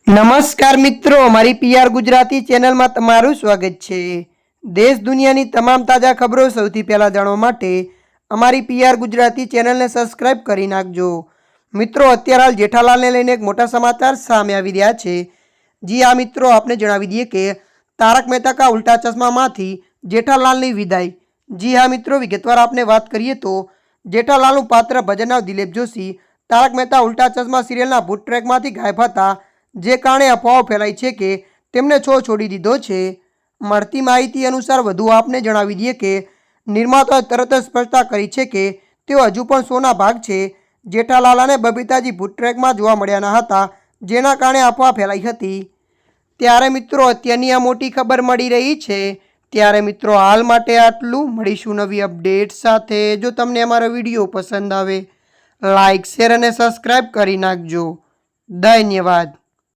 નમસ્કાર મિત્રો, મારી પીઆર ગુજરાતી ચેનલમાં તમારું સ્વાગત છે। દેશ દુનિયાની તમામ તાજા ખબરો સૌથી પહેલા જાણવા માટે અમારી પીઆર ગુજરાતી ચેનલને સબસ્ક્રાઇબ કરી નાખજો। મિત્રો, અત્યારે હાલ જેઠાલાલને લઈને એક મોટા સમાચાર સામે આવી રહ્યા છે। જી હા મિત્રો, આપને જણાવી દઈએ કે તારક મહેતા કા ઉલ્ટા ચશ્મામાંથી જેઠાલાલની વિદાય। જી હા મિત્રો, વિગતવાર આપને વાત કરીએ તો જેઠાલાલનું પાત્ર ભજનરાવ દિલીપ જોશી તારક મહેતા ઉલ્ટા ચશ્મા સિરિયલના ભૂત ટ્રેકમાંથી ગાયબ હતા, જે કારણે અફવાઓ ફેલાઈ છે કે તેમને શો છોડી દીધો છે। મળતી માહિતી અનુસાર વધુ આપને જણાવી દઈએ કે નિર્માતાએ તરત જ સ્પષ્ટતા કરી છે કે તેઓ હજુ પણ શોના ભાગ છે। જેઠાલાલ અને બબીતાજી ભૂત ટ્રેકમાં જોવા મળ્યા ન હતા, જેના કારણે અફવા ફેલાઈ હતી। ત્યારે મિત્રો, અત્યારની આ મોટી ખબર મળી રહી છે। ત્યારે મિત્રો, હાલ માટે આટલું। મળીશું નવી અપડેટ સાથે। જો તમને અમારો વિડીયો પસંદ આવે, લાઇક, શેર અને સબસ્ક્રાઇબ કરી નાખજો। ધન્યવાદ।